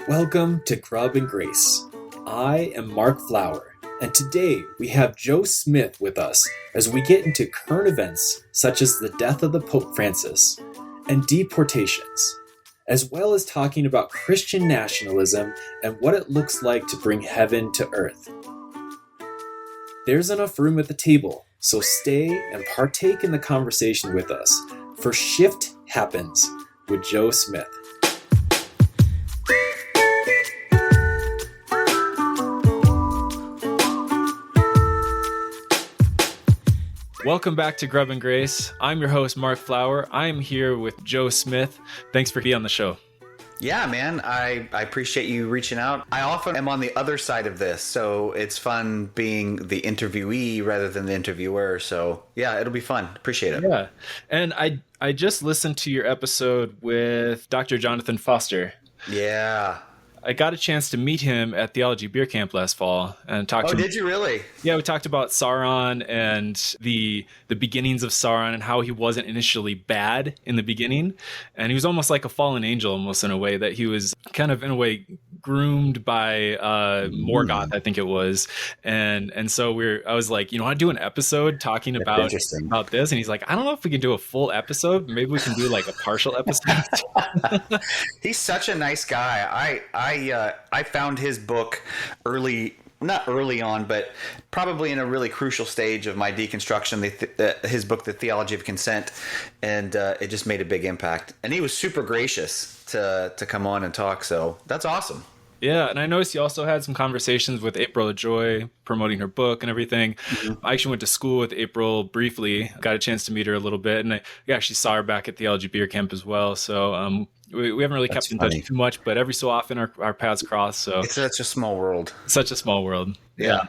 Welcome to Grub and Grace. I am Mark Flower, and today we have Joe Smith with us as we get into current events such as the death of the Pope Francis and deportations, as well as talking about Christian nationalism and what it looks like to bring heaven to earth. There's enough room at the table, so stay and partake in the conversation with us, for Shift Happens with Joe Smith. Welcome back to Grub and Grace. I'm your host, Mark Flower. I'm here with Joe Smith. Thanks for being on the show. Yeah, man, I appreciate you reaching out. I often am on the other side of this, so it's fun being the interviewee rather than the interviewer. So yeah, it'll be fun. Appreciate it. Yeah, and I just listened to your episode with Dr. Jonathan Foster. Yeah. I got a chance to meet him at Theology Beer Camp last fall and talked to him. Oh, did you really? Yeah, we talked about Sauron and the beginnings of Sauron and how he wasn't initially bad in the beginning. And he was almost like a fallen angel, almost in a way, that he was kind of, in a way, groomed by Morgoth, I think it was. And so I was like, I want to do an episode talking about this. And he's like, I don't know if we can do a full episode. Maybe we can do like a partial episode. He's such a nice guy. I found his book not early on, but probably in a really crucial stage of my deconstruction, his book, The Theology of Consent, and it just made a big impact. And he was super gracious to come on and talk, so that's awesome. Yeah, and I noticed you also had some conversations with April Joy promoting her book and everything. Mm-hmm. I actually went to school with April briefly, got a chance to meet her a little bit, and I actually saw her back at Theology Beer Camp as well. So we haven't really kept in touch too much, but every so often our paths cross. So it's such a small world. Such a small world. Yeah.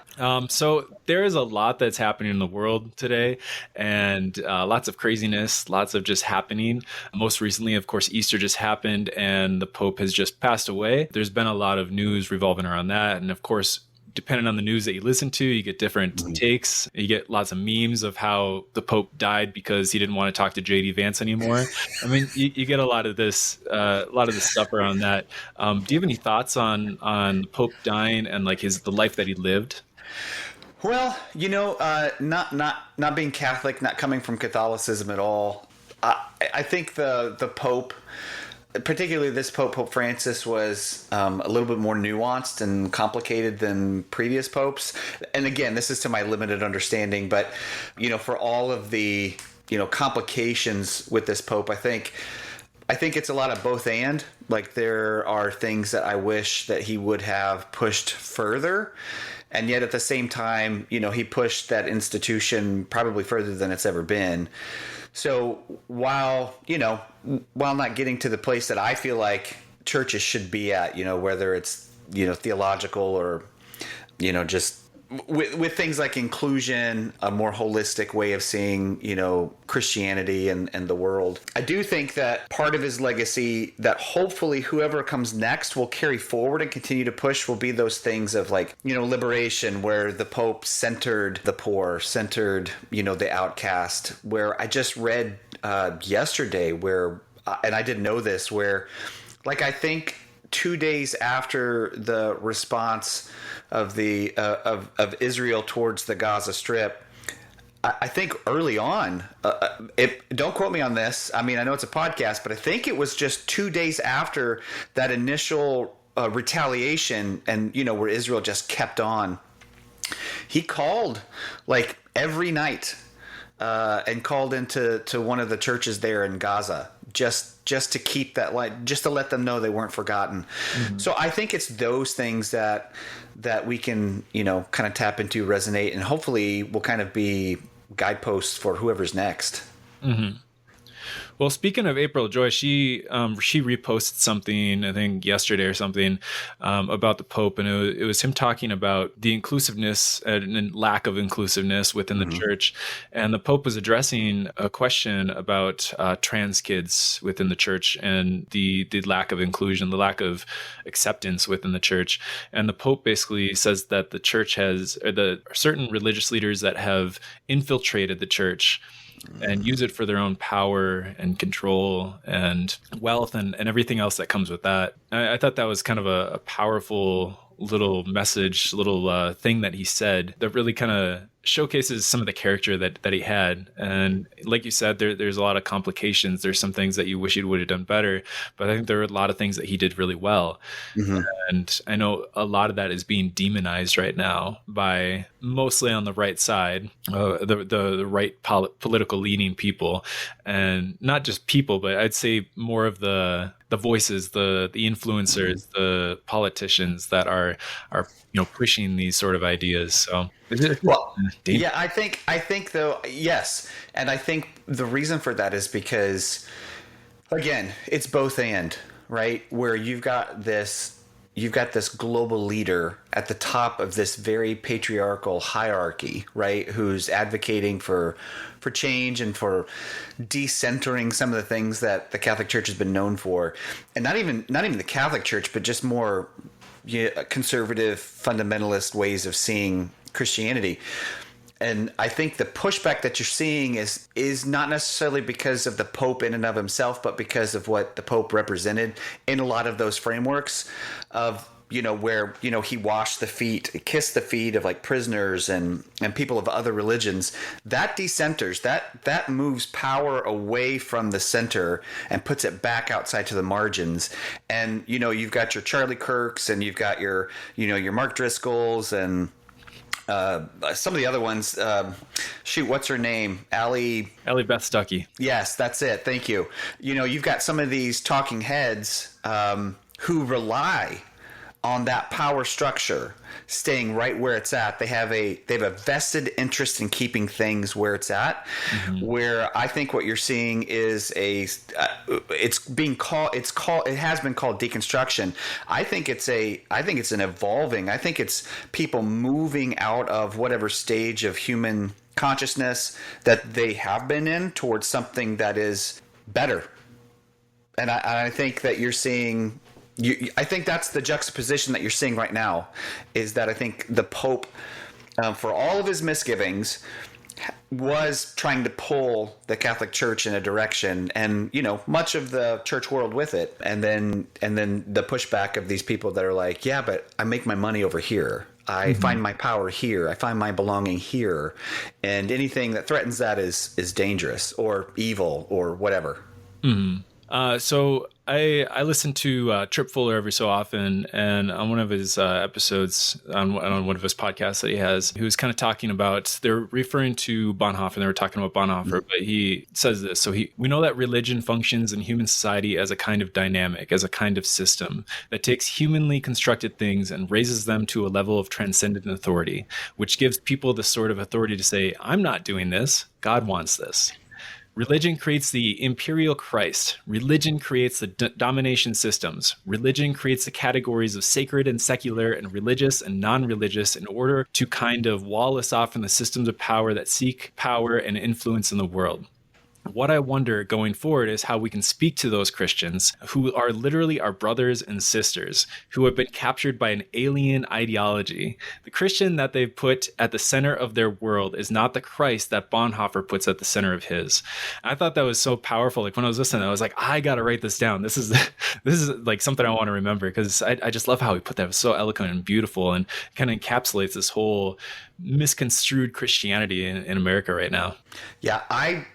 So there is a lot that's happening in the world today, and lots of craziness, lots of just happening. Most recently, of course, Easter just happened, and the Pope has just passed away. There's been a lot of news revolving around that, and of course, depending on the news that you listen to, you get different takes. You get lots of memes of how the Pope died because he didn't want to talk to J.D. Vance anymore. I mean, you get a lot of this stuff around that. Do you have any thoughts on the Pope dying and like the life that he lived? Well, not being Catholic, not coming from Catholicism at all, I think the Pope, particularly this Pope Francis, was a little bit more nuanced and complicated than previous popes. And again, this is to my limited understanding, but for all of the complications with this Pope, I think it's a lot of both and. Like, there are things that I wish that he would have pushed further, and yet at the same time, he pushed that institution probably further than it's ever been. So while not getting to the place that I feel like churches should be at, whether it's, theological or, just with things like inclusion, a more holistic way of seeing, Christianity and the world. I do think that part of his legacy that hopefully whoever comes next will carry forward and continue to push will be those things of liberation, where the Pope centered the poor, centered, the outcast, where I just read yesterday where, and I didn't know this, where I think 2 days after the response of Israel towards the Gaza Strip, I think early on, don't quote me on this. I mean, I know it's a podcast, but I think it was just 2 days after that initial retaliation, and where Israel just kept on. He called every night and called into one of the churches there in Gaza, just to keep that light, just to let them know they weren't forgotten. Mm-hmm. So I think it's those things that we can, kind of tap into, resonate, and hopefully will kind of be guideposts for whoever's next. Mm-hmm. Well, speaking of April Joy, she reposted something, I think yesterday or something, about the Pope, and it was him talking about the inclusiveness and lack of inclusiveness within the church, and the Pope was addressing a question about trans kids within the church and the lack of inclusion, the lack of acceptance within the church, and the Pope basically says that the church has certain religious leaders that have infiltrated the church and use it for their own power and control and wealth and everything else that comes with that. I thought that was kind of a powerful little message, little thing that he said that really kind of showcases some of the character that he had. And like you said, there's a lot of complications. There's some things that you wish he would have done better, but I think there are a lot of things that he did really well. Mm-hmm. And I know a lot of that is being demonized right now by mostly on the right side, the right political leaning people, and not just people, but I'd say more of the voices, the influencers, the politicians that are pushing these sort of ideas. So well, yeah, I think though, yes, and I think the reason for that is because, again, it's both and, right, where you've got this global leader at the top of this very patriarchal hierarchy, right, who's advocating for change and for decentering some of the things that the Catholic Church has been known for, and not even the Catholic Church, but just more conservative fundamentalist ways of seeing Christianity. And I think the pushback that you're seeing is not necessarily because of the Pope in and of himself, but because of what the Pope represented in a lot of those frameworks of, where, he washed the feet, kissed the feet of like prisoners and people of other religions. That decenters, that moves power away from the center and puts it back outside to the margins. And, you've got your Charlie Kirks and you've got your Mark Driscolls and some of the other ones. What's her name? Allie Beth Stuckey. Yes, that's it. Thank you. You've got some of these talking heads who rely on that power structure staying right where it's at. They have a vested interest in keeping things where it's at. Mm-hmm. Where I think what you're seeing is it has been called deconstruction. I think it's an evolving. I think it's people moving out of whatever stage of human consciousness that they have been in towards something that is better. And I think that you're seeing. I think that's the juxtaposition that you're seeing right now, is that I think the Pope, for all of his misgivings, was trying to pull the Catholic Church in a direction, and much of the church world with it, and then the pushback of these people that are like, yeah, but I make my money over here. I find my power here. I find my belonging here, and anything that threatens that is dangerous or evil or whatever. Mm-hmm. So I listen to Trip Fuller every so often, and on one of his episodes on one of his podcasts that he has, he was kind of talking about, they're referring to Bonhoeffer, and they were talking about Bonhoeffer, but he says this. So we know that religion functions in human society as a kind of dynamic, as a kind of system that takes humanly constructed things and raises them to a level of transcendent authority, which gives people the sort of authority to say, I'm not doing this, God wants this. Religion creates the imperial Christ. Religion creates the domination systems. Religion creates the categories of sacred and secular and religious and non-religious in order to kind of wall us off from the systems of power that seek power and influence in the world. What I wonder going forward is how we can speak to those Christians who are literally our brothers and sisters, who have been captured by an alien ideology. The Christian that they've put at the center of their world is not the Christ that Bonhoeffer puts at the center of his. I thought that was so powerful. Like when I was listening, I was like, I got to write this down. This is like something I want to remember, because I just love how he put that. It was so eloquent and beautiful, and kind of encapsulates this whole misconstrued Christianity in America right now. Yeah, I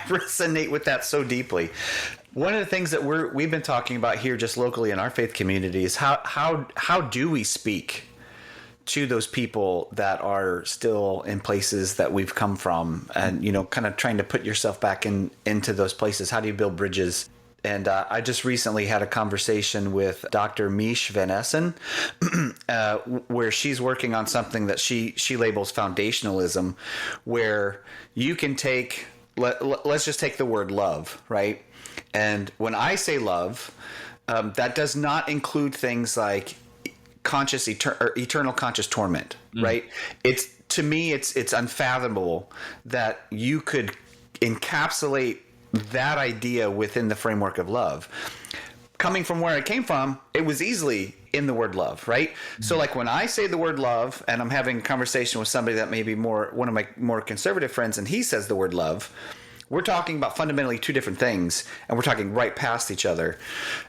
resonate with that so deeply. One of the things that we've been talking about here just locally in our faith community is how do we speak to those people that are still in places that we've come from, and kind of trying to put yourself back into those places. How do you build bridges? And I just recently had a conversation with Dr. Mish Van Essen, where she's working on something that she labels foundationalism, where you can take, let's just take the word love, right? And when I say love, that does not include things like eternal conscious torment, right? To me, it's unfathomable that you could encapsulate that idea within the framework of love. coming from where I came from, it was easily in the word love, right? Mm-hmm. So like when I say the word love and I'm having a conversation with somebody that may be one of my more conservative friends, and he says the word love, we're talking about fundamentally two different things, and we're talking right past each other.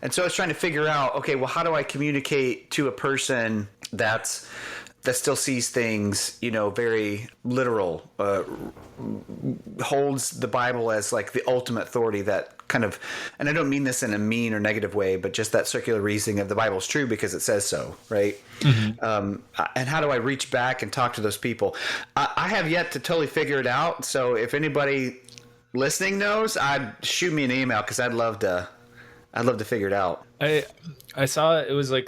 And so I was trying to figure out, okay, well, how do I communicate to a person that still sees things, very literal, holds the Bible as like the ultimate authority, that kind of, and I don't mean this in a mean or negative way, but just that circular reasoning of the Bible is true because it says so, right? Mm-hmm. And how do I reach back and talk to those people? I have yet to totally figure it out. So if anybody listening knows, I'd shoot me an email because I'd love to figure it out. I saw it was like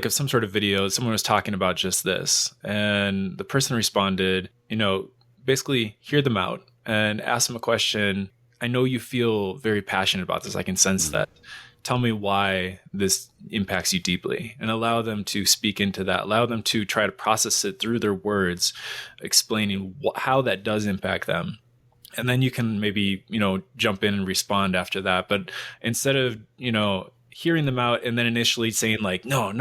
some sort of video. Someone was talking about just this, and the person responded, basically hear them out and ask them a question. I know you feel very passionate about this. I can sense that. Tell me why this impacts you deeply, and allow them to speak into that. Allow them to try to process it through their words, explaining how that does impact them. And then you can maybe, jump in and respond after that. But instead of, hearing them out and then initially saying like, no,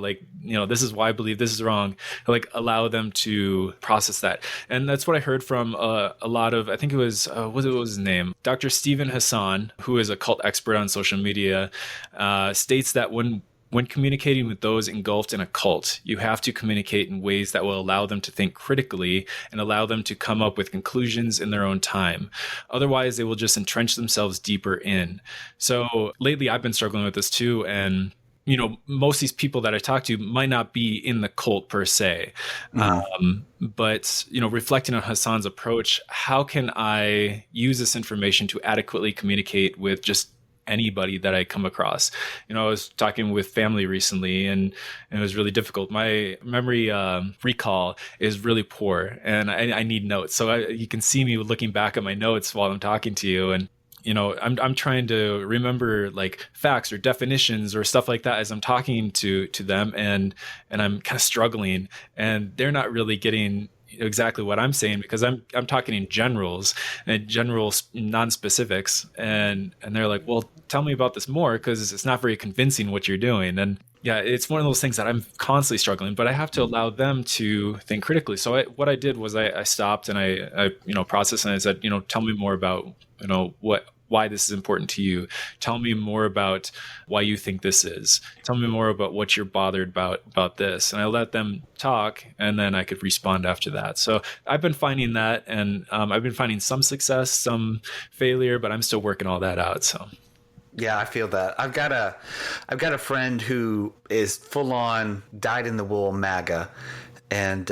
like, this is why I believe this is wrong, like allow them to process that. And that's what I heard from a lot of, I think it was, what was his name? Dr. Stephen Hassan, who is a cult expert on social media, states that when communicating with those engulfed in a cult, you have to communicate in ways that will allow them to think critically and allow them to come up with conclusions in their own time. Otherwise, they will just entrench themselves deeper in. So lately, I've been struggling with this too. And most of these people that I talk to might not be in the cult per se. But, reflecting on Hassan's approach, how can I use this information to adequately communicate with just anybody that I come across? I was talking with family recently, and it was really difficult. My memory recall is really poor, and I need notes. So you can see me looking back at my notes while I'm talking to you, and I'm trying to remember like facts or definitions or stuff like that as I'm talking to them, and I'm kind of struggling, and they're not really getting exactly what I'm saying because I'm talking in generals and general non-specifics, and they're like, well, tell me about this more because it's not very convincing what you're doing. And yeah, it's one of those things that I'm constantly struggling, but I have to allow them to think critically. So what I did was I stopped and I processed, and I said, tell me more about why this is important to you. Tell me more about why you think this is. Tell me more about what you're bothered about this. And I let them talk, and then I could respond after that. So I've been finding that, and I've been finding some success, some failure, but I'm still working all that out. So. Yeah, I feel that. I've got a friend who is full on dyed-in-the-wool MAGA, and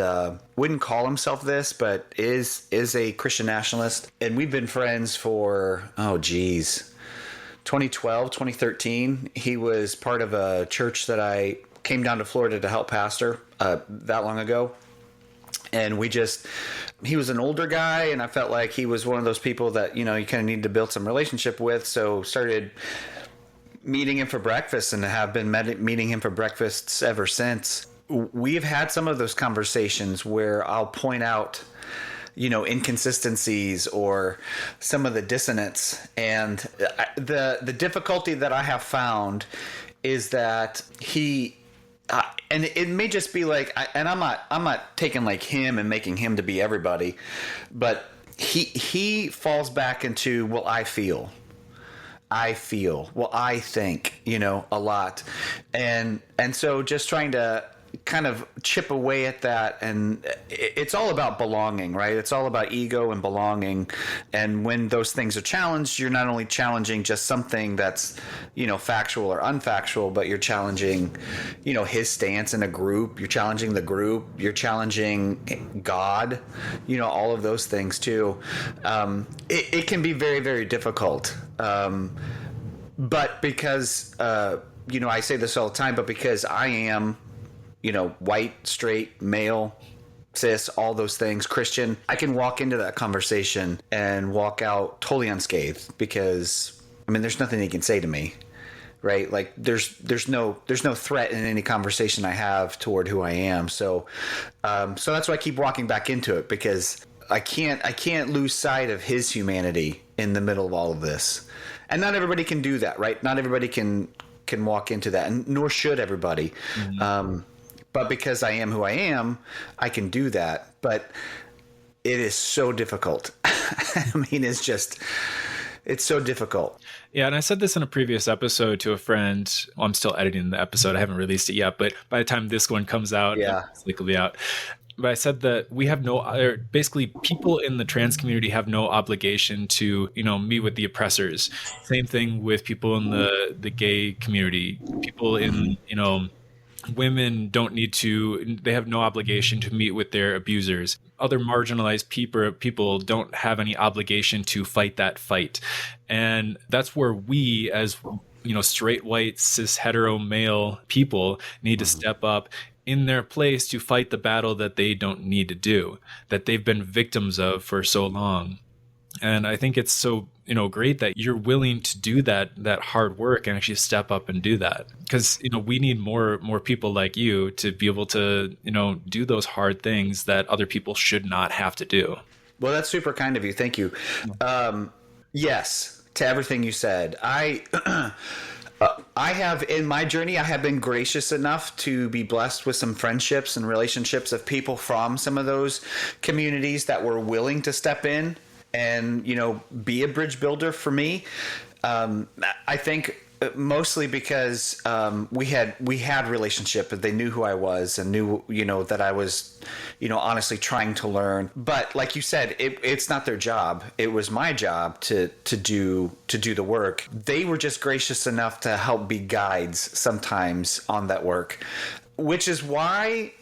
wouldn't call himself this, but is a Christian nationalist. And we've been friends for 2012, 2013. He was part of a church that I came down to Florida to help pastor that long ago. And he was an older guy, and I felt like he was one of those people that, you kind of need to build some relationship with. So started meeting him for breakfast, and have been meeting him for breakfasts ever since. We've had some of those conversations where I'll point out, inconsistencies or some of the dissonance. And the difficulty that I have found is that and it may just be like, and I'm not taking like him and making him to be everybody, but he falls back into, well, I feel, well, I think, a lot. And so just trying to kind of chip away at that. And it's all about belonging, right? It's all about ego and belonging. And when those things are challenged, you're not only challenging just something that's, factual or unfactual, but you're challenging, his stance in a group. You're challenging the group. You're challenging God, all of those things too. It can be very, very difficult. But because, I say this all the time, but because I am, white, straight, male, cis, all those things, Christian, I can walk into that conversation and walk out totally unscathed because, there's nothing he can say to me, right? Like there's no threat in any conversation I have toward who I am. So that's why I keep walking back into it, because I can't lose sight of his humanity in the middle of all of this. And not everybody can do that, right? Not everybody can walk into that, and nor should everybody. But because I am who I am, I can do that. But it is so difficult. I mean, it's so difficult. Yeah, and I said this in a previous episode to a friend. Well, I'm still editing the episode. I haven't released it yet, but by the time this one comes out, Yeah. it will be out. But I said that we have basically people in the trans community have no obligation to, meet with the oppressors. Same thing with people in the gay community. People in, women don't need to, they have no obligation to meet with their abusers. Other marginalized people don't have any obligation to fight that fight. And that's where we, as straight, white, cis, hetero, male people, need to step up in their place to fight the battle that they don't need to do, that they've been victims of for so long. And I think it's so, great that you're willing to do that hard work and actually step up and do that. Because, we need more people like you to be able to, do those hard things that other people should not have to do. Well, that's super kind of you. Thank you. Yes, to everything you said. I have, in my journey, I have been gracious enough to be blessed with some friendships and relationships of people from some of those communities that were willing to step in and, be a bridge builder for me. I think mostly because we had relationship, but they knew who I was and knew, that I was, honestly trying to learn. But like you said, it's not their job. It was my job to do the work. They were just gracious enough to help be guides sometimes on that work, which is why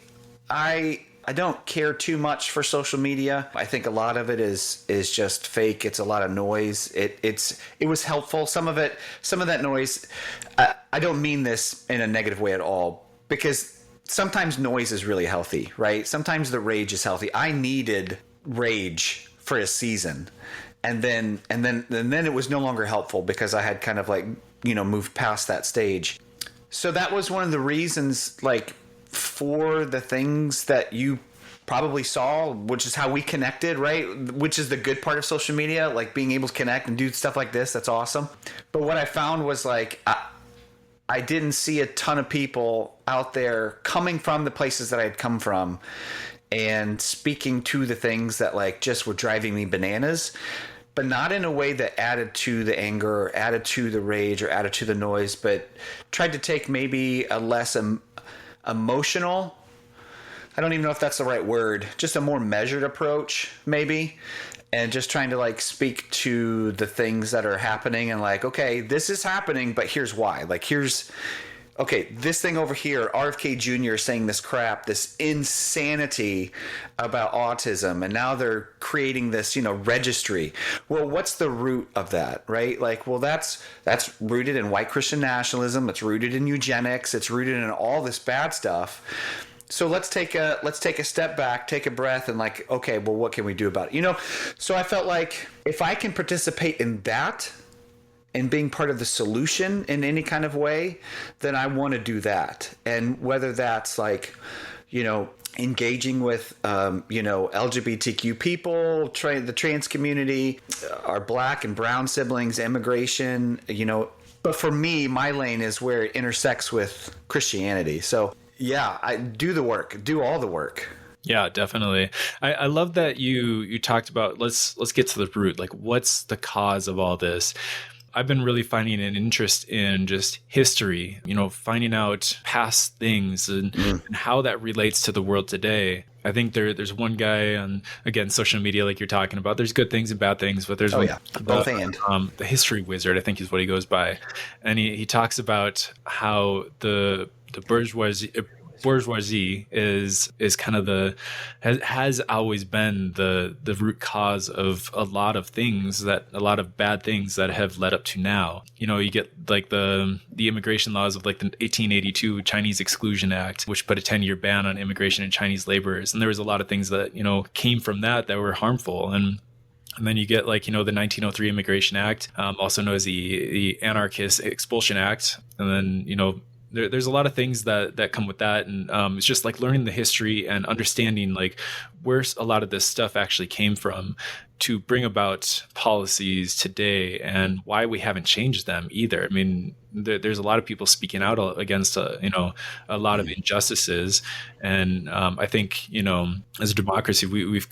I don't care too much for social media. I think a lot of it is just fake. It's a lot of noise. It was helpful. Some of that noise. I don't mean this in a negative way at all, because sometimes noise is really healthy, right? Sometimes the rage is healthy. I needed rage for a season, and then it was no longer helpful because I had kind of moved past that stage. So that was one of the reasons, for the things that you probably saw, which is how we connected, right? Which is the good part of social media, like being able to connect and do stuff like this. That's awesome. But what I found was I didn't see a ton of people out there coming from the places that I had come from and speaking to the things that just were driving me bananas, but not in a way that added to the anger or added to the rage or added to the noise, but tried to take maybe a less emotional, I don't even know if that's the right word, just a more measured approach maybe, and just trying to speak to the things that are happening and okay, this is happening, but here's why. This thing over here, RFK Jr. is saying this crap, this insanity about autism, and now they're creating this, registry. Well, what's the root of that, right? That's rooted in white Christian nationalism. It's rooted in eugenics. It's rooted in all this bad stuff. So let's take a step back, take a breath, and okay, well, what can we do about it? So I felt like if I can participate in that, and being part of the solution in any kind of way, then I want to do that. And whether that's engaging with, LGBTQ people, the trans community, our black and brown siblings, immigration, but for me, my lane is where it intersects with Christianity. So yeah, I do the work, do all the work. Yeah, definitely. I love that you talked about, let's get to the root. What's the cause of all this? I've been really finding an interest in just history, finding out past things and how that relates to the world today. I think there's one guy on, again, social media, like you're talking about. There's good things and bad things, but there's both and the history wizard, I think is what he goes by. And he talks about how the bourgeoisie is kind of has always been the root cause of a lot of bad things that have led up to now. You get the immigration laws of the 1882 Chinese Exclusion Act, which put a 10-year ban on immigration and Chinese laborers. And there was a lot of things that, came from that were harmful. And then you get the 1903 Immigration Act, also known as the Anarchist Expulsion Act. And then, there's a lot of things that come with that, and it's just like learning the history and understanding like where a lot of this stuff actually came from to bring about policies today and why we haven't changed them either. I mean, there's a lot of people speaking out against a lot of injustices, and I think as a democracy we've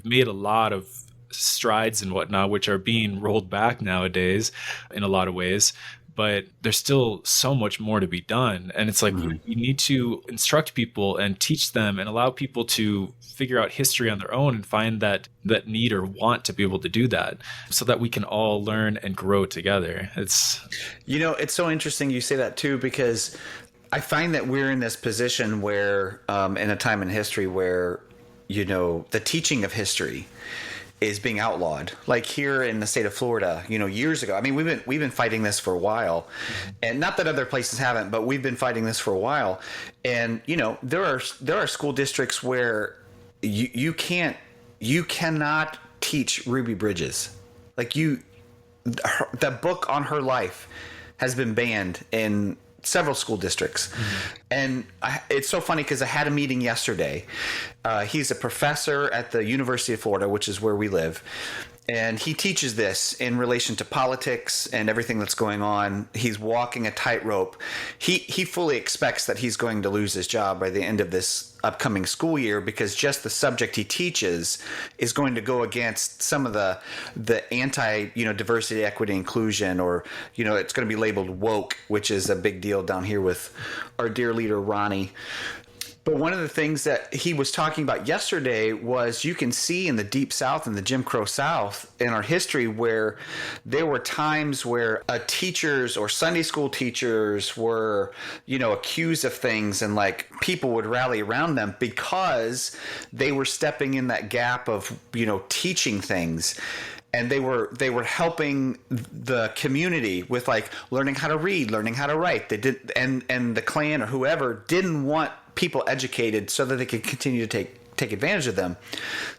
made a lot of strides and whatnot, which are being rolled back nowadays in a lot of ways. But there's still so much more to be done. And it's like we need to instruct people and teach them and allow people to figure out history on their own and find that need or want to be able to do that so that we can all learn and grow together. It's so interesting you say that too, because I find that we're in this position where in a time in history where the teaching of history is being outlawed. Like here in the state of Florida, years ago. I mean, we've been fighting this for a while, and not that other places haven't, but we've been fighting this for a while. And there are school districts where you cannot teach Ruby Bridges. Like the book on her life has been banned in several school districts. And it's so funny because I had a meeting yesterday. He's a professor at the University of Florida, which is where we live. And he teaches this in relation to politics and everything that's going on. He's walking a tightrope. He fully expects that he's going to lose his job by the end of this upcoming school year because just the subject he teaches is going to go against some of the anti diversity, equity, inclusion, or it's going to be labeled woke, which is a big deal down here with our dear leader Ronnie. But one of the things that he was talking about yesterday was you can see in the Deep South and the Jim Crow South in our history where there were times where teachers or Sunday school teachers were, accused of things, and like people would rally around them because they were stepping in that gap of, teaching things. And they were helping the community with like learning how to read, learning how to write. They did, and the Klan or whoever didn't want people educated so that they could continue to take advantage of them.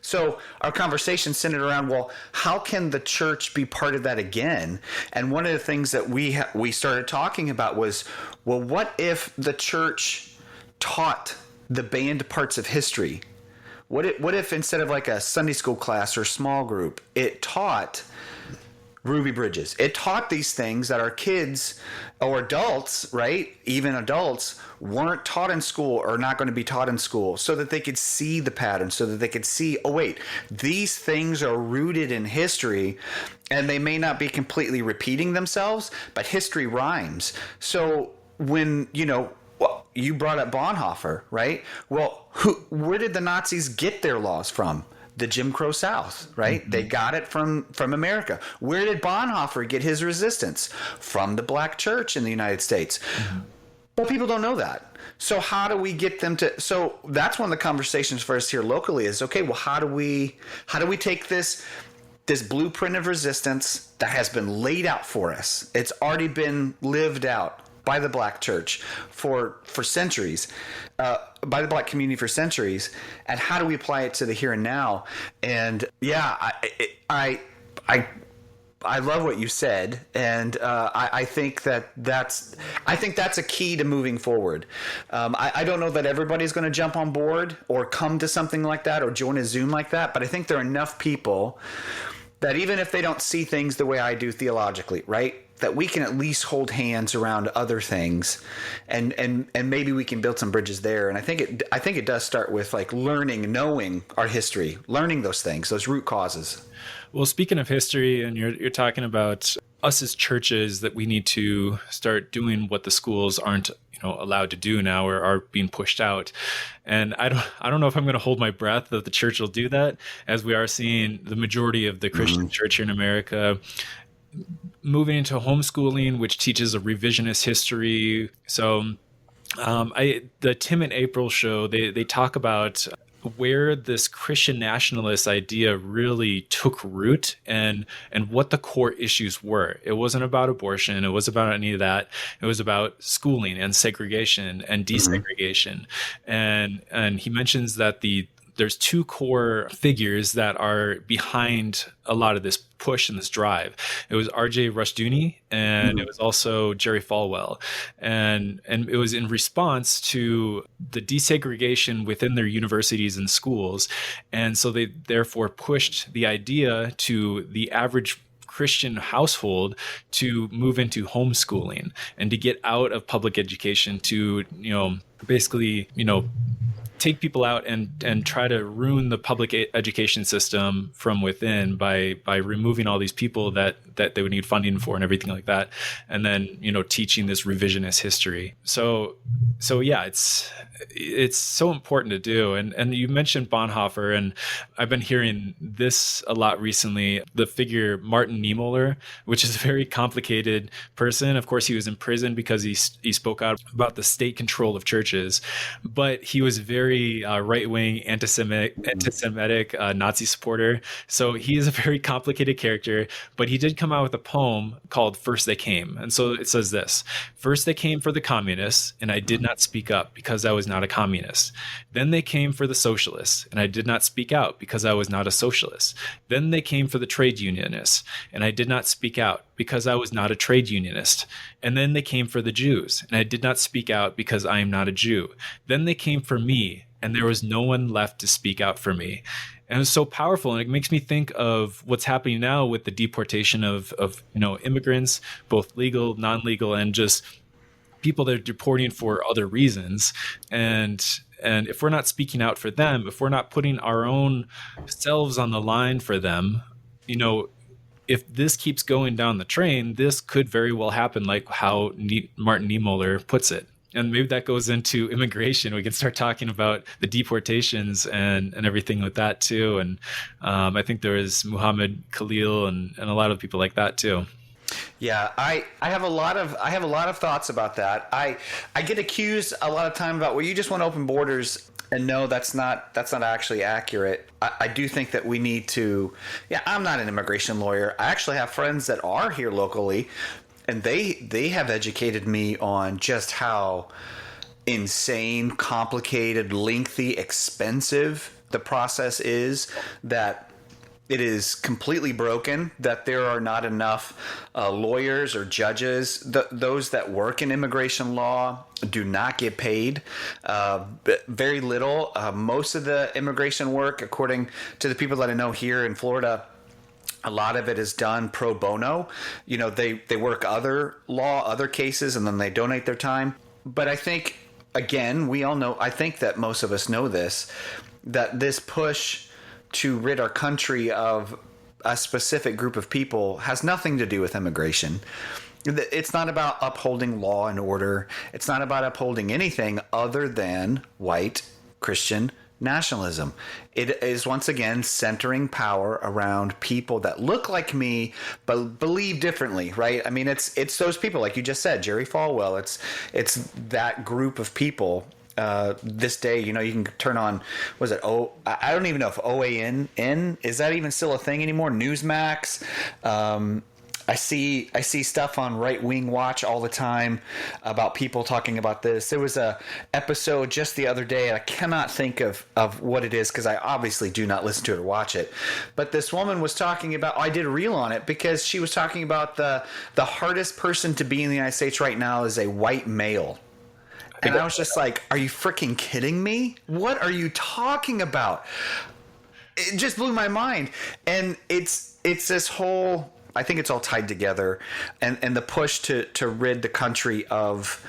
So our conversation centered around, well, how can the church be part of that again? And one of the things that we started talking about was, well, what if the church taught the banned parts of history? What if instead of like a Sunday school class or small group, it taught Ruby Bridges? It taught these things that our kids or adults, right? Even adults weren't taught in school or not going to be taught in school, so that they could see the patterns, so that they could see, oh wait, these things are rooted in history and they may not be completely repeating themselves, but history rhymes. So when, you brought up Bonhoeffer, right? Well, where did the Nazis get their laws from? The Jim Crow South, right? Mm-hmm. They got it from America. Where did Bonhoeffer get his resistance? From the black church in the United States. Mm-hmm. But people don't know that. So how do we get them to? So that's one of the conversations for us here locally is, okay, well, how do we take this blueprint of resistance that has been laid out for us? It's already been lived out by the black church for centuries, by the black community for centuries, and how do we apply it to the here and now? And yeah, I love what you said, and I think that's a key to moving forward. I don't know that everybody's going to jump on board or come to something like that or join a Zoom like that, but I think there are enough people that even if they don't see things the way I do theologically, right, that we can at least hold hands around other things, and maybe we can build some bridges there. And I think it does start with like knowing our history, learning those things, those root causes. Well, speaking of history, and you're talking about us as churches, that we need to start doing what the schools aren't allowed to do now, or are being pushed out. And I don't know if I'm going to hold my breath that the church will do that, as we are seeing the majority of the Christian church here in America moving into homeschooling, which teaches a revisionist history. So the Tim and April show, they talk about where this Christian nationalist idea really took root and what the core issues were. It wasn't about abortion. It wasn't about any of that. It was about schooling and segregation and desegregation. And he mentions that the there's two core figures that are behind a lot of this push and this drive. It was RJ Rushdoony, and it was also Jerry Falwell. And it was in response to the desegregation within their universities and schools. And so they therefore pushed the idea to the average Christian household to move into homeschooling and to get out of public education, to, basically, take people out and try to ruin the public education system from within by removing all these people that they would need funding for and everything like that, and then teaching this revisionist history. So yeah, it's so important to do. And you mentioned Bonhoeffer, and I've been hearing this a lot recently, the figure Martin Niemöller, which is a very complicated person. Of course, he was in prison because he spoke out about the state control of churches, but he was very right-wing, anti-Semitic Nazi supporter. So he is a very complicated character, but he did come out with a poem called First They Came. And so it says this: "First they came for the communists, and I did not speak up because I was not a communist. Then they came for the socialists, and I did not speak out because I was not a socialist. Then they came for the trade unionists, and I did not speak out because I was not a trade unionist. And then they came for the Jews, and I did not speak out because I am not a Jew. Then they came for me, and there was no one left to speak out for me." And it was so powerful, and it makes me think of what's happening now with the deportation of immigrants, both legal, non-legal, and just people that are deporting for other reasons. And if we're not speaking out for them, if we're not putting our own selves on the line for them, if this keeps going down the train, this could very well happen, like how Martin Niemöller puts it. And maybe that goes into immigration. We can start talking about the deportations and everything with that too. And I think there is Muhammad Khalil and a lot of people like that too. Yeah, I have a lot of thoughts about that. I get accused a lot of time about, well, you just want open borders. And no, that's not actually accurate. I do think that we need to. Yeah, I'm not an immigration lawyer. I actually have friends that are here locally, and they have educated me on just how insane, complicated, lengthy, expensive the process is, that it is completely broken, that there are not enough lawyers or judges. Those that work in immigration law do not get paid very little. Most of the immigration work, according to the people that I know here in Florida, a lot of it is done pro bono. They work other cases, and then they donate their time. But I think, again, we all know, I think that most of us know this, that this push to rid our country of a specific group of people has nothing to do with immigration. It's not about upholding law and order. It's not about upholding anything other than white Christian nationalism. It is once again centering power around people that look like me but believe differently, right? I mean, it's those people, like you just said, Jerry Falwell. It's that group of people. This day, you can turn on, was it I don't even know if OAN is that even still a thing anymore? Newsmax. I see stuff on Right Wing Watch all the time about people talking about this. There was a episode just the other day, and I cannot think of what it is because I obviously do not listen to it or watch it. But this woman was talking about, I did a reel on it because she was talking about the hardest person to be in the United States right now is a white male. And I was just like, are you freaking kidding me? What are you talking about? It just blew my mind. And it's this whole, I think it's all tied together. And the push to rid the country of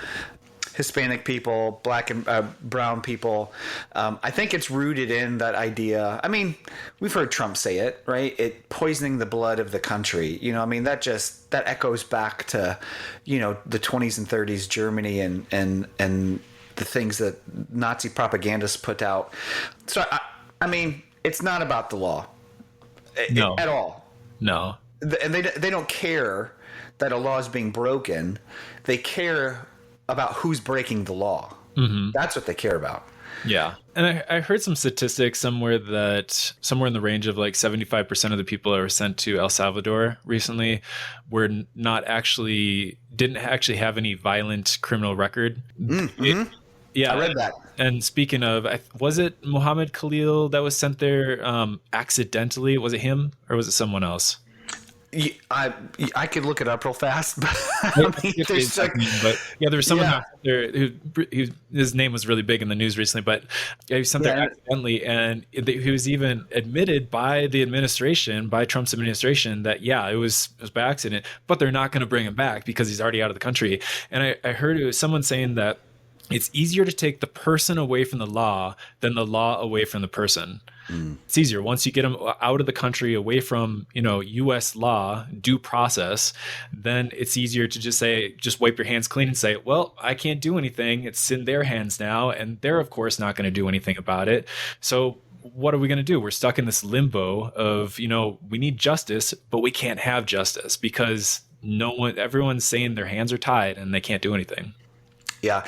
Hispanic people, black and brown people. I think it's rooted in that idea. I mean, we've heard Trump say it, right? It poisoning the blood of the country. That echoes back to, the 20s and 30s Germany and the things that Nazi propagandists put out. So, I mean, it's not about the law at all. No. And they don't care that a law is being broken. They care about who's breaking the law. Mm-hmm. That's what they care about. Yeah. And I heard some statistics somewhere that somewhere in the range of like 75% of the people that were sent to El Salvador recently didn't actually have any violent criminal record. Mm-hmm. I Yeah. read that. And speaking of, was it Muhammad Khalil that was sent there accidentally? Was it him or was it someone else? I I could look it up real fast, but I I mean, forget the there's exact like, name, but yeah, there was someone that yeah, was sent there his name was really big in the news recently, but yeah, he was sent there yeah, accidentally, and he was even admitted by the administration, by Trump's administration, that yeah, it was by accident, but they're not going to bring him back because he's already out of the country. And I heard it was someone saying that it's easier to take the person away from the law than the law away from the person. mm, It's easier once you get them out of the country, away from U.S. law, due process. Then it's easier to just wipe your hands clean and say, well, I can't do anything. It's in their hands now, and they're of course not going to do anything about it. So what are we going to do? We're stuck in this limbo of we need justice, but we can't have justice because everyone's saying their hands are tied and they can't do anything. yeah.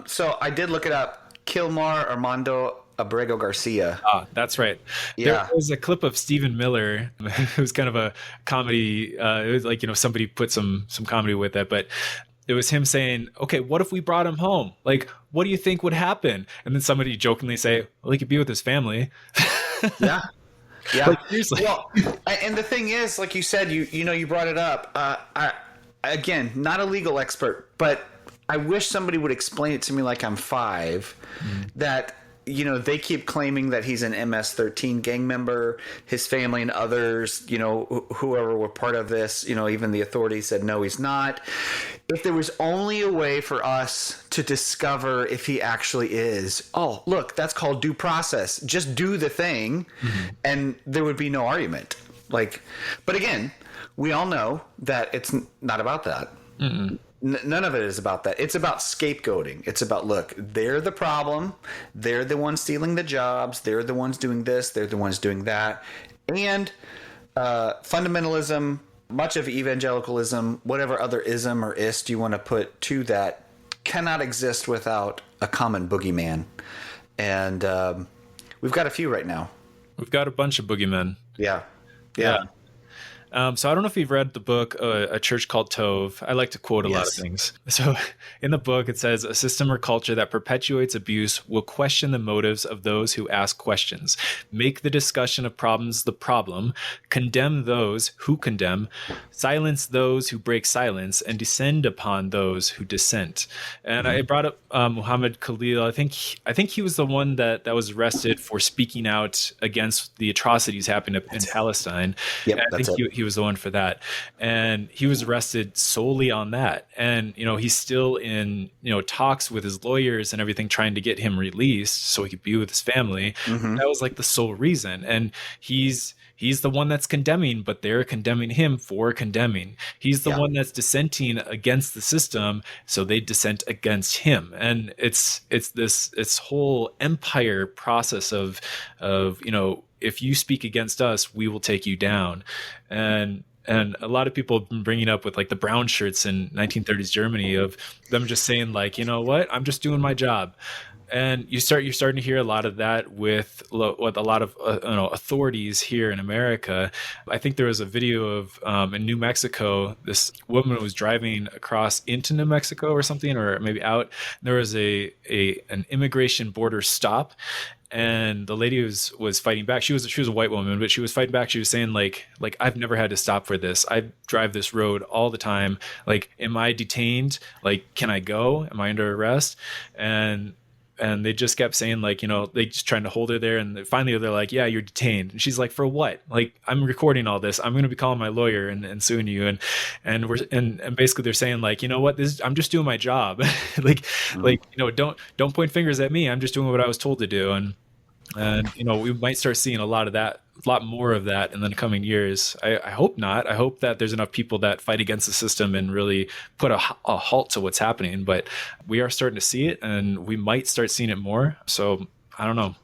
So I did look it up. Kilmar Armando Abrego Garcia. Ah, that's right. There Yeah, was a clip of Stephen Miller. It was kind of a comedy. It was like somebody put some comedy with it, but it was him saying, "Okay, what if we brought him home? Like, what do you think would happen?" And then somebody jokingly say, "Well, he could be with his family." yeah, yeah. Like seriously. Well, and the thing is, like you said, you brought it up. Again, not a legal expert, but I wish somebody would explain it to me like I'm five. That they keep claiming that he's an MS-13 gang member. His family and others, whoever were part of this, even the authorities said no, he's not. If there was only a way for us to discover if he actually is, oh look, that's called due process. Just do the thing, and there would be no argument. Like, but again, we all know that it's not about that. None of it is about that. It's about scapegoating. It's about, look, they're the problem. They're the ones stealing the jobs. They're the ones doing this. They're the ones doing that. And fundamentalism, much of evangelicalism, whatever other ism or ist you want to put to that, cannot exist without a common boogeyman. And we've got a few right now. We've got a bunch of boogeymen. Yeah. Yeah. Yeah. So I don't know if you've read the book, A Church Called Tove. I like to quote a lot of Yes. things. So in the book, it says, a system or culture that perpetuates abuse will question the motives of those who ask questions, make the discussion of problems the problem, condemn those who condemn, silence those who break silence, and descend upon those who dissent. And I brought up Muhammad Khalil. I think he was the one that was arrested for speaking out against the atrocities happening in Palestine. Yep, And I that's think it. he was the one for that, and he was arrested solely on that. And he's still in talks with his lawyers and everything, trying to get him released so he could be with his family. That was like the sole reason. And he's the one that's condemning, but they're condemning him for condemning. He's the Yeah. one that's dissenting against the system, so they dissent against him. And it's this whole empire process of if you speak against us, we will take you down. And a lot of people have been bringing up with like the brown shirts in 1930s Germany, of them just saying like, you know what, I'm just doing my job. And you're starting to hear a lot of that with a lot of authorities here in America. I think there was a video of in New Mexico, this woman was driving across into New Mexico or something, or maybe out. There was an immigration border stop, and the lady was fighting back. She was a white woman, but she was fighting back. She was saying like I've never had to stop for this. I drive this road all the time. Like, am I detained? Like, can I go? Am I under arrest? And they just kept saying like, they just trying to hold her there. And finally they're like, yeah, you're detained. And she's like, for what? Like, I'm recording all this. I'm going to be calling my lawyer and suing you. And basically they're saying like, you know what, I'm just doing my job. Don't point fingers at me. I'm just doing what I was told to do. And we might start seeing a lot more of that in the coming years. I hope not. I hope that there's enough people that fight against the system and really put a halt to what's happening. But we are starting to see it, and we might start seeing it more. So I don't know.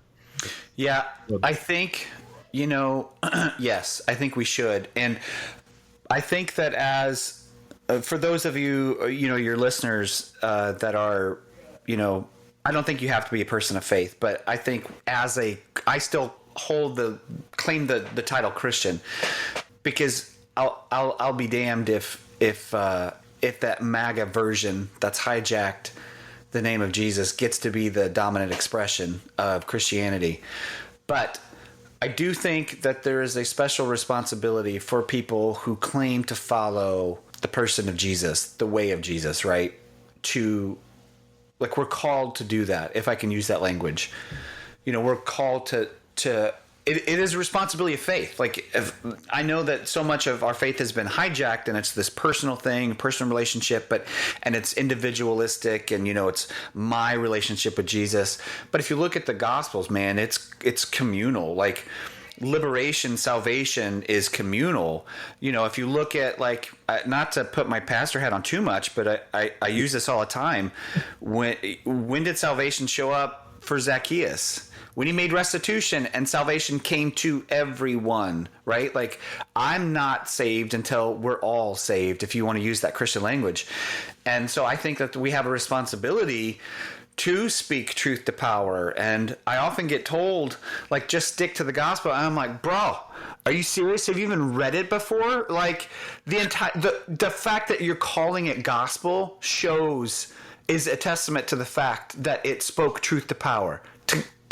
Yeah, I think, yes, I think we should. And I think that as, for those of you, your listeners that are, I don't think you have to be a person of faith, but I think I still claim the title Christian, because I'll be damned if that MAGA version that's hijacked the name of Jesus gets to be the dominant expression of Christianity. But I do think that there is a special responsibility for people who claim to follow the person of Jesus, the way of Jesus, right? We're called to do that, if I can use that language. We're called to it is a responsibility of faith. I know that so much of our faith has been hijacked, and it's this personal thing, personal relationship, and it's individualistic, and it's my relationship with Jesus. But if you look at the Gospels, man, it's communal. Liberation, salvation is communal. If you look at not to put my pastor hat on too much, but I use this all the time. When did salvation show up for Zacchaeus? When he made restitution and salvation came to everyone, right? I'm not saved until we're all saved, if you want to use that Christian language. And so I think that we have a responsibility to speak truth to power. And I often get told, just stick to the gospel. And I'm like, bro, are you serious? Have you even read it before? The fact that you're calling it gospel is a testament to the fact that it spoke truth to power.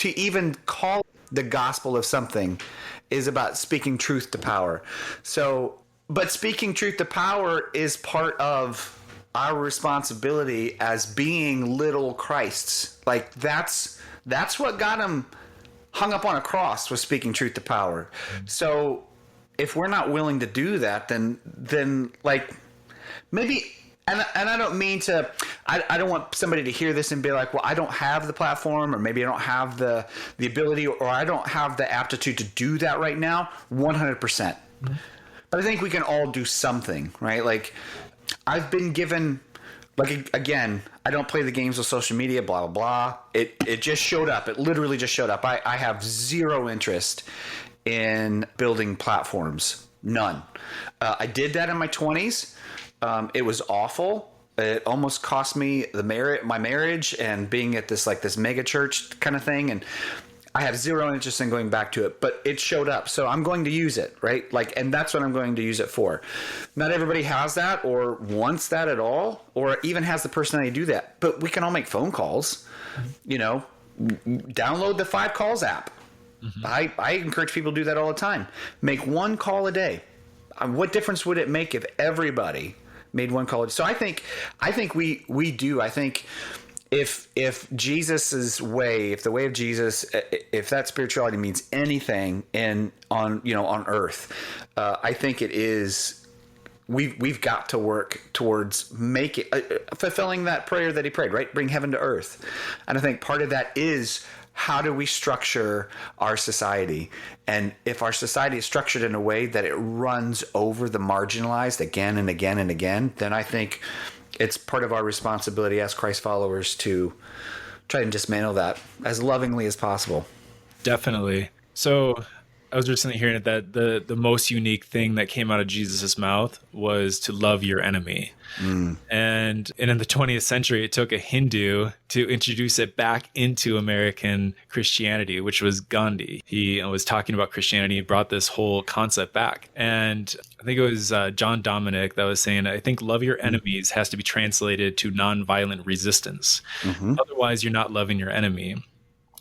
To even call the gospel of something is about speaking truth to power. But speaking truth to power is part of our responsibility as being little Christs. That's what got him hung up on a cross, was speaking truth to power. So if we're not willing to do that, then maybe. And I don't mean to, I don't want somebody to hear this and be like, well, I don't have the platform, or maybe I don't have the ability, or I don't have the aptitude to do that right now. 100%. Mm-hmm. But I think we can all do something, right? I've been given, again, I don't play the games of social media, blah, blah, blah. It just showed up. It literally just showed up. I have zero interest in building platforms. None. I did that in my 20s. It was awful. It almost cost me my marriage, and being at this mega church kind of thing. And I have zero interest in going back to it, but it showed up. So I'm going to use it, right? And that's what I'm going to use it for. Not everybody has that or wants that at all, or even has the personality to do that, but we can all make phone calls, download the 5 Calls app. Mm-hmm. I encourage people to do that all the time. Make one call a day. What difference would it make if everybody made one call? So I think we do. I think if Jesus's way, if the way of Jesus, if that spirituality means anything on earth, I think it is. We've got to work towards fulfilling that prayer that he prayed, right? Bring heaven to earth. And I think part of that is, how do we structure our society? And if our society is structured in a way that it runs over the marginalized again and again and again, then I think it's part of our responsibility as Christ followers to try and dismantle that as lovingly as possible. Definitely. So I was recently hearing that the most unique thing that came out of Jesus' mouth was to love your enemy. Mm. And in the 20th century, it took a Hindu to introduce it back into American Christianity, which was Gandhi. He was talking about Christianity, brought this whole concept back. And I think it was John Dominic that was saying, I think love your enemies has to be translated to nonviolent resistance. Mm-hmm. Otherwise, you're not loving your enemy.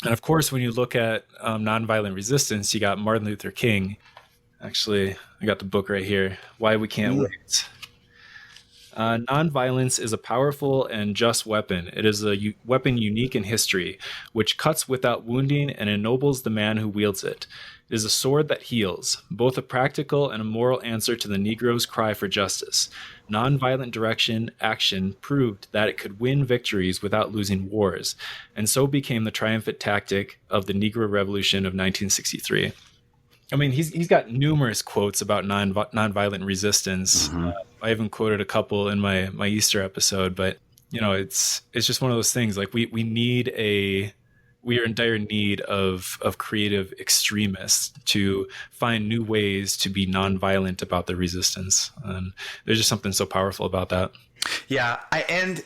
And of course, when you look at nonviolent resistance, you got Martin Luther King. Actually, I got the book right here, Why We Can't Wait. Nonviolence is a powerful and just weapon. It is a weapon unique in history, which cuts without wounding and ennobles the man who wields it. It is a sword that heals, both a practical and a moral answer to the Negro's cry for justice. Nonviolent action proved that it could win victories without losing wars, and so became the triumphant tactic of the Negro Revolution of 1963. I mean, he's got numerous quotes about nonviolent resistance. Mm-hmm. I even quoted a couple in my Easter episode, but it's just one of those things. We are in dire need of creative extremists to find new ways to be nonviolent about the resistance. And there's just something so powerful about that. Yeah, and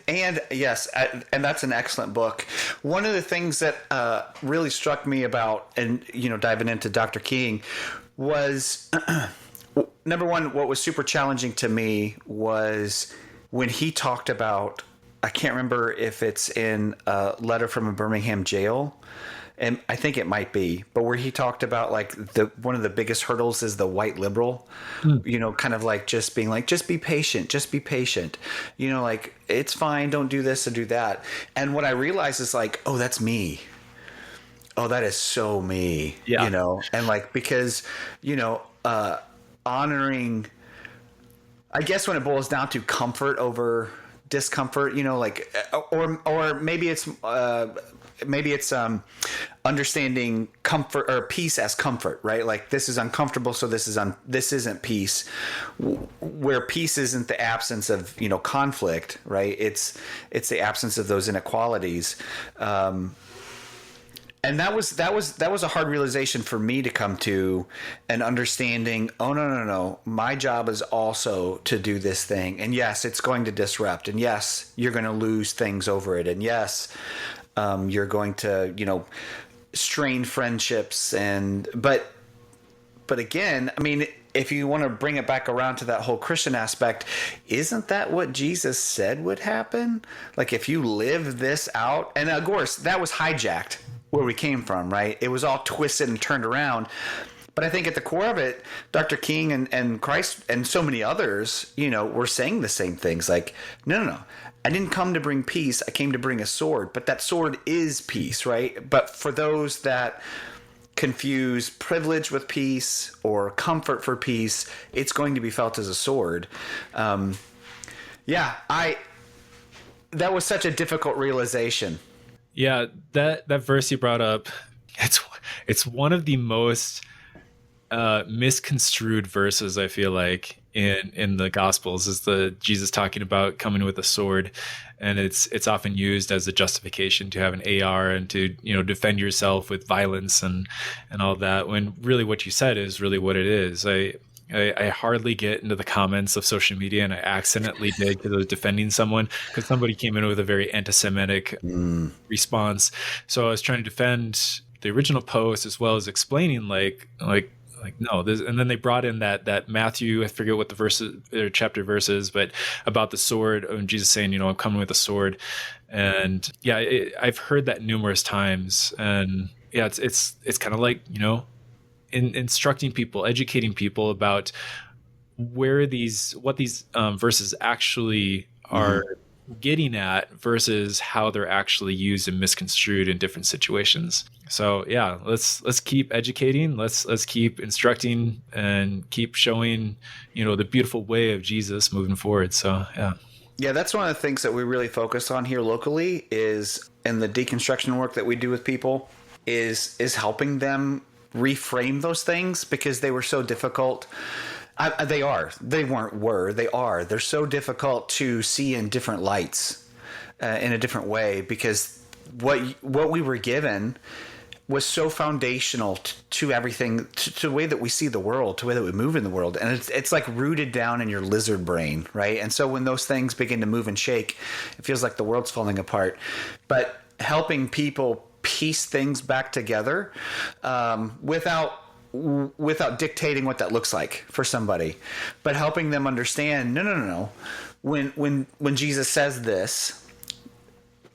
yes, and that's an excellent book. One of the things that really struck me about, and diving into Dr. King, was number one, what was super challenging to me was when he talked about I can't remember if it's in a letter from a Birmingham jail, and I think it might be, but where he talked about like the one of the biggest hurdles is the white liberal, Mm. kind of like just being like, just be patient, just be patient, like it's fine, don't do this or do that. And what I realized is like, oh, that's me. Oh, that is so me, Yeah. and like, because, honoring, I guess when it boils down to comfort over discomfort, like, or maybe it's understanding comfort or peace as comfort, right? Like this is uncomfortable, so this isn't peace. Where peace isn't the absence of conflict, right? It's the absence of those inequalities. And that was a hard realization for me to come to, and understanding, oh no, my job is also to do this thing, and yes, it's going to disrupt, and yes, you're going to lose things over it, and yes, you're going to strain friendships, but again, I mean, if you want to bring it back around to that whole Christian aspect, isn't that what Jesus said would happen? Like if you live this out, and of course that was hijacked where we came from, right? It was all twisted and turned around. But I think at the core of it, Dr. King and Christ and so many others, were saying the same things. Like, no. I didn't come to bring peace. I came to bring a sword. But that sword is peace, right? But for those that confuse privilege with peace or comfort for peace, it's going to be felt as a sword. That was such a difficult realization. Yeah, that verse you brought up, it's one of the most misconstrued verses, I feel like, in the Gospels, is the Jesus talking about coming with a sword, and it's often used as a justification to have an AR and to defend yourself with violence and all that, when really what you said is really what it is. I hardly get into the comments of social media, and I accidentally did because I was defending someone because somebody came in with a very anti-Semitic response. So I was trying to defend the original post as well as explaining like no, this, and then they brought in that Matthew, I forget what the verses or chapter verses, but about the sword, and Jesus saying, I'm coming with a sword. And yeah, I've heard that numerous times, and yeah, it's kind of like, instructing people, educating people about what these verses actually are getting at versus how they're actually used and misconstrued in different situations. So yeah, let's keep educating, let's keep instructing, and keep showing the beautiful way of Jesus moving forward. So yeah, that's one of the things that we really focus on here locally, is in the deconstruction work that we do with people, is helping them reframe those things, because they were so difficult. They are they're so difficult to see in different lights, in a different way, because what we were given was so foundational to everything, to the way that we see the world, to the way that we move in the world. And it's like rooted down in your lizard brain, right? And so when those things begin to move and shake, it feels like the world's falling apart. But helping people piece things back together, without dictating what that looks like for somebody, but helping them understand, no. When Jesus says this,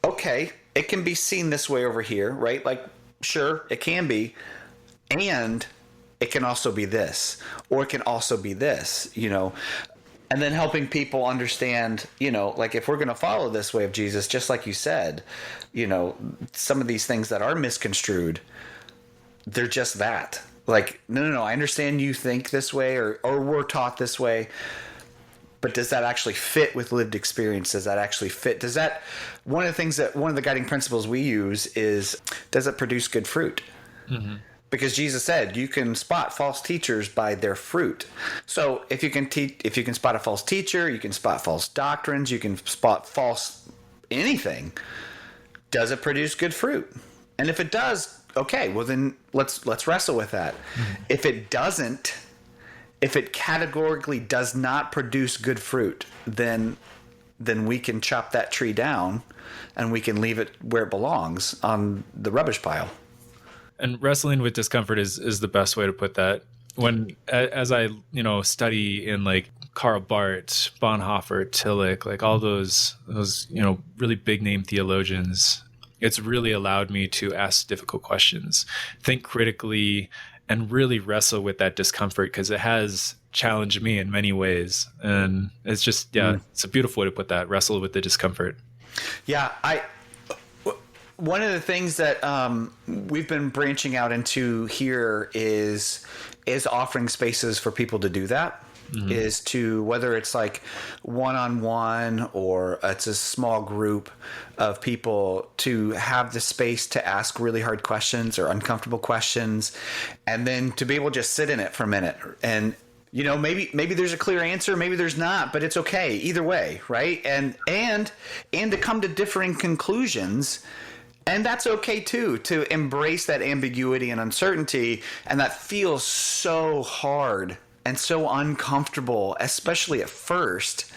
okay, it can be seen this way over here, right? Like, sure, it can be, and it can also be this, or it can also be this, and then helping people understand, like, if we're going to follow this way of Jesus, just like you said, some of these things that are misconstrued, they're just that. Like, no, I understand you think this way, or we're taught this way, but does that actually fit with lived experience? Does that actually fit? One of the guiding principles we use is, does it produce good fruit? Mm-hmm. Because Jesus said you can spot false teachers by their fruit. So if you can spot a false teacher, you can spot false doctrines, you can spot false anything. Does it produce good fruit? And if it does, okay, well then let's wrestle with that. Mm-hmm. If it doesn't, if it categorically does not produce good fruit, then we can chop that tree down and we can leave it where it belongs, on the rubbish pile. And wrestling with discomfort is the best way to put that. When, as I study in like Karl Barth, Bonhoeffer, Tillich, like all those really big name theologians, it's really allowed me to ask difficult questions, think critically, and really wrestle with that discomfort, because it has challenged me in many ways. And it's just, it's a beautiful way to put that, wrestle with the discomfort. Yeah, one of the things that we've been branching out into here is offering spaces for people to do that. Is to, whether it's like one-on-one or it's a small group of people, to have the space to ask really hard questions or uncomfortable questions, and then to be able to just sit in it for a minute. And maybe there's a clear answer, maybe there's not, but it's okay either way, right? And to come to differing conclusions. And that's okay too, to embrace that ambiguity and uncertainty. And that feels so hard and so uncomfortable, especially at first.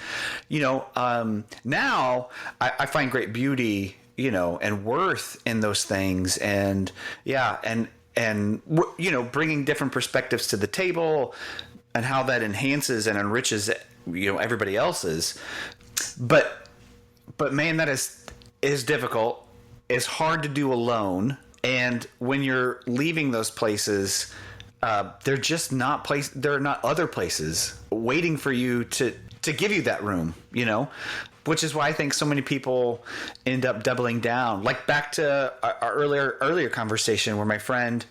Now I find great beauty, and worth in those things. And bringing different perspectives to the table and how that enhances and enriches, everybody else's. But man, that is difficult. It's hard to do alone. And when you're leaving those places, they're just not there are not other places waiting for you to give you that room, which is why I think so many people end up doubling down. Like back to our earlier conversation where my friend,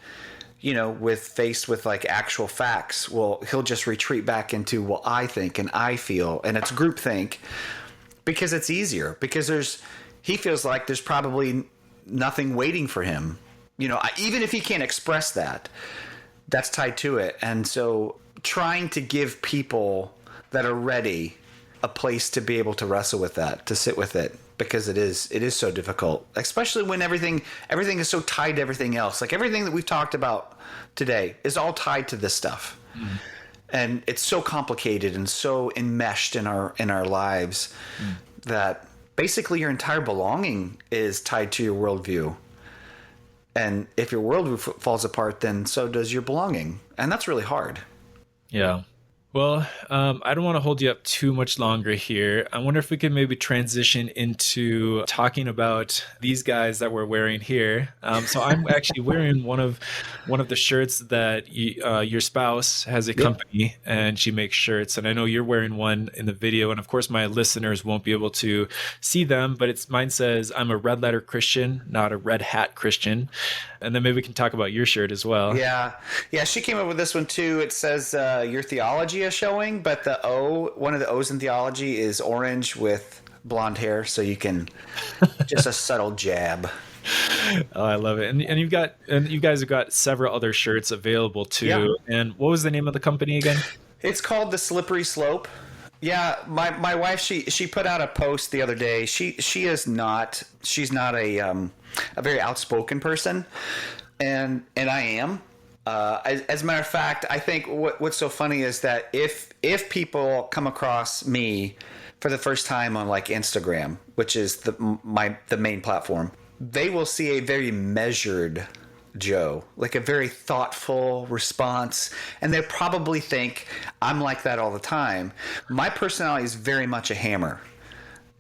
faced with like actual facts, he'll just retreat back into, well, I think and I feel, and it's groupthink, because it's easier, because he feels like there's probably nothing waiting for him, even if he can't express that. That's tied to it. And so trying to give people that are ready a place to be able to wrestle with that, to sit with it, because it is so difficult, especially when everything is so tied to everything else. Like everything that we've talked about today is all tied to this stuff. And it's so complicated and so enmeshed in our lives that basically your entire belonging is tied to your worldview. And if your worldview falls apart, then so does your belonging. And that's really hard. Yeah. Well, I don't want to hold you up too much longer here. I wonder if we could maybe transition into talking about these guys that we're wearing here. So I'm actually wearing one of the shirts that your spouse has a company, and she makes shirts. And I know you're wearing one in the video. And of course, my listeners won't be able to see them, but mine says, "I'm a red letter Christian, not a red hat Christian." And then maybe we can talk about your shirt as well. Yeah. She came up with this one too. It says your theology is showing, but one of the O's in theology is orange with blonde hair, so you can just a subtle jab. Oh, I love it. And you guys have got several other shirts available too. Yeah. And what was the name of the company again? It's called The Slippery Slope. Yeah, my wife, she put out a post the other day. She's not a very outspoken person, and I am. As a matter of fact, I think what's so funny is that if people come across me for the first time on like Instagram, which is the main platform, they will see a very measured Joe, like a very thoughtful response, and they probably think I'm like that all the time. My personality is very much a hammer.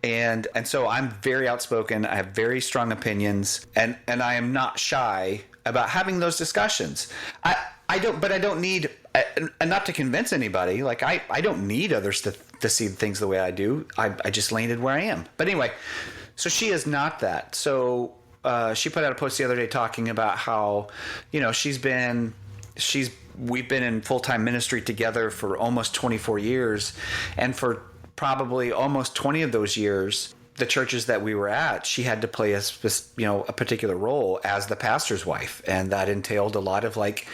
And so I'm very outspoken. I have very strong opinions, and I am not shy about having those discussions. I don't need, and not to convince anybody, like I don't need others to see things the way I do. I just landed where I am. But anyway, so she is not that. So she put out a post the other day talking about how, we've been in full-time ministry together for almost 24 years, and for probably almost 20 of those years, the churches that we were at, she had to play a particular role as the pastor's wife, and that entailed a lot of like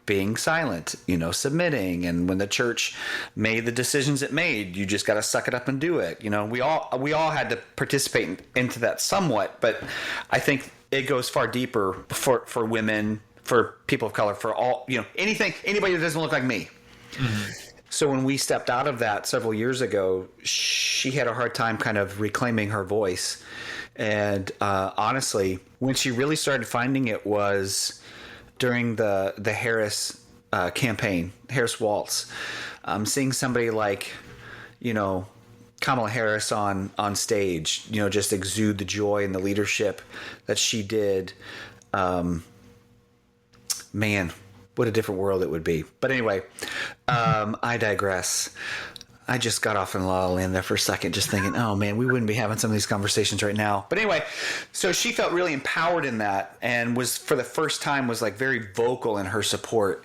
being silent, submitting, and when the church made the decisions it made, you just got to suck it up and do it. We all had to participate into that somewhat, but I think it goes far deeper for women, for people of color, for all, anybody that doesn't look like me. Mm-hmm. So when we stepped out of that several years ago, she had a hard time kind of reclaiming her voice. And honestly, when she really started finding it was during the Harris campaign, Harris Waltz. Seeing somebody like you know, Kamala Harris on stage, you know, just exude the joy and the leadership that she did. Man, what a different world it would be. But anyway, I digress. I just got off in La La Land there for a second, just thinking, oh man, we wouldn't be having some of these conversations right now. But anyway, so she felt really empowered in that, and was, for the first time, was like very vocal in her support.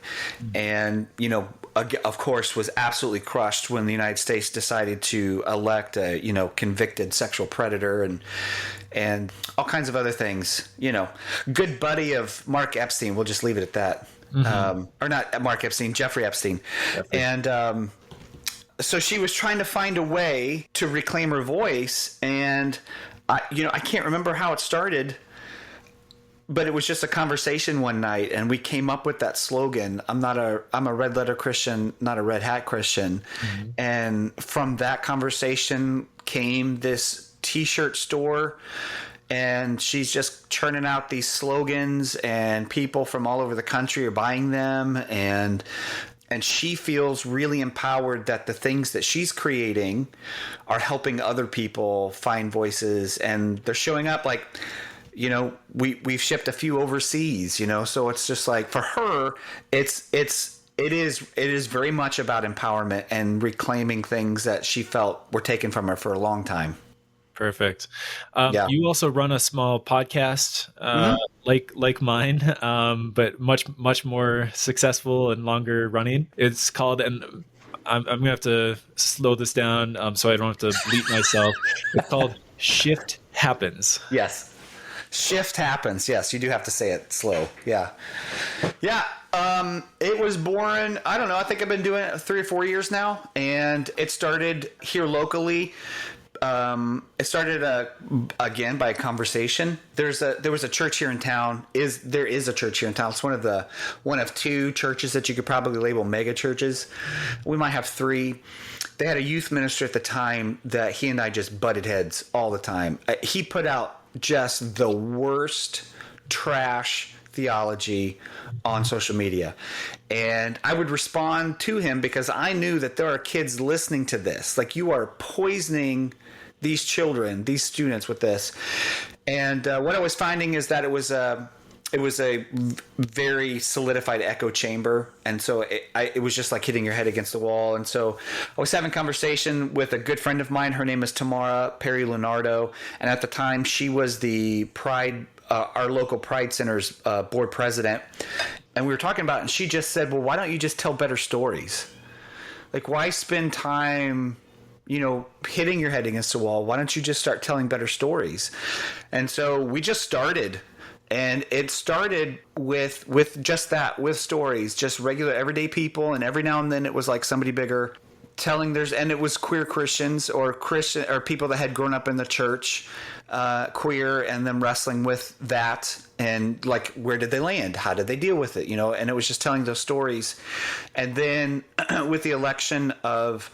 And, you know, of course, was absolutely crushed when the United States decided to elect a, you know, convicted sexual predator and all kinds of other things. You know, good buddy of Mark Epstein. We'll just leave it at that. Or not Mark Epstein, Jeffrey Epstein. And so she was trying to find a way to reclaim her voice, and I can't remember how it started, but it was just a conversation one night, and we came up with that slogan. I'm a red letter Christian, not a red hat Christian. And from that conversation came this t-shirt store, and she's just churning out these slogans, and people from all over the country are buying them, and she feels really empowered that the things that she's creating are helping other people find voices, and they're showing up. Like, you know, we've shipped a few overseas, you know, so it's just like, for her, it is very much about empowerment and reclaiming things that she felt were taken from her for a long time. Perfect. You also run a small podcast, like mine, but much more successful and longer running. It's called, and I'm gonna have to slow this down so I don't have to bleep myself. It's called Shift Happens. Yes. Shift Happens. Yes, you do have to say it slow. Yeah. Yeah. It was born, I don't know, I think I've been doing it 3 or 4 years now, and it started here locally. It started again by a conversation. There was a church here in town. There is a church here in town. It's one of 2 churches that you could probably label mega churches. We might have 3. They had a youth minister at the time that he and I just butted heads all the time. He put out just the worst trash theology on social media, and I would respond to him because I knew that there are kids listening to this. Like, you are poisoning these children, these students, with this. And what I was finding is that it was a very solidified echo chamber, and so it was just like hitting your head against the wall. And so I was having conversation with a good friend of mine. Her name is Tamara Perry Leonardo, and at the time she was the Pride, our local Pride Center's board president. And we were talking about it, and she just said, well, why don't you just tell better stories? Like, why spend time, you know, hitting your head against the wall? Why don't you just start telling better stories? And so we just started. And it started with just that, with stories, just regular everyday people. And every now and then it was like somebody bigger telling theirs, and it was queer Christians or people that had grown up in the church, queer, and them wrestling with that. And like, where did they land? How did they deal with it? You know, and it was just telling those stories. And then with the election of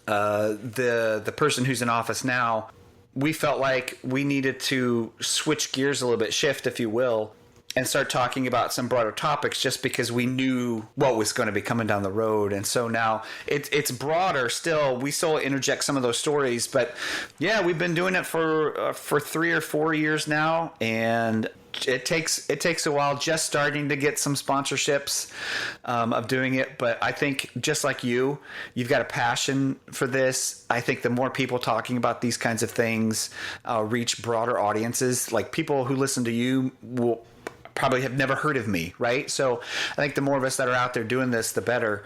the person who's in office now, we felt like we needed to switch gears a little bit, shift, if you will, and start talking about some broader topics, just because we knew what was going to be coming down the road. And so now it's broader still. We still interject some of those stories, but yeah, we've been doing it for 3 or 4 years now, and it takes a while, just starting to get some sponsorships of doing it. But I think, just like you've got a passion for this. I think the more people talking about these kinds of things reach broader audiences. Like, people who listen to you will probably have never heard of me, right? So I think the more of us that are out there doing this, the better.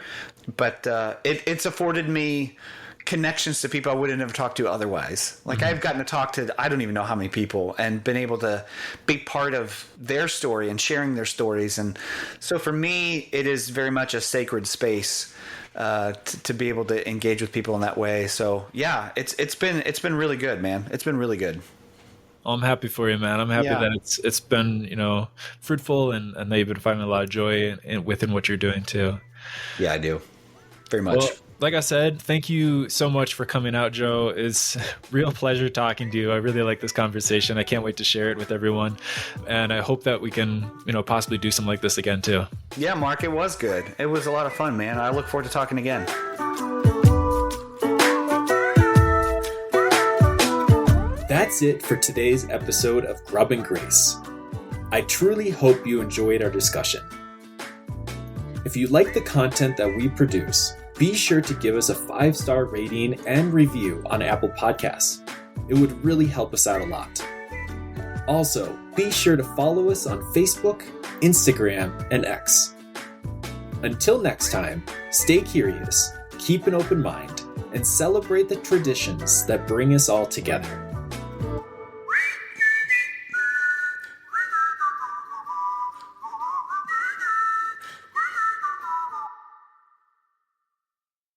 But it's afforded me connections to people I wouldn't have talked to otherwise. Like, I've gotten to talk to, I don't even know how many people, and been able to be part of their story and sharing their stories. And so for me, it is very much a sacred space to be able to engage with people in that way. So yeah, it's been really good, man. It's been really good. I'm happy for you, man. I'm happy that it's been, you know, fruitful, and that you've been finding a lot of joy within what you're doing too. Yeah, I do. Very much. Well, like I said, thank you so much for coming out, Joe. It's a real pleasure talking to you. I really like this conversation. I can't wait to share it with everyone. And I hope that we can, you know, possibly do something like this again too. Yeah, Mark, it was good. It was a lot of fun, man. I look forward to talking again. that's it for today's episode of Grub and Grace. I truly hope you enjoyed our discussion. If you like the content that we produce, be sure to give us a 5-star rating and review on Apple Podcasts. It would really help us out a lot. Also, be sure to follow us on Facebook, Instagram, and X. Until next time, stay curious, keep an open mind, and celebrate the traditions that bring us all together.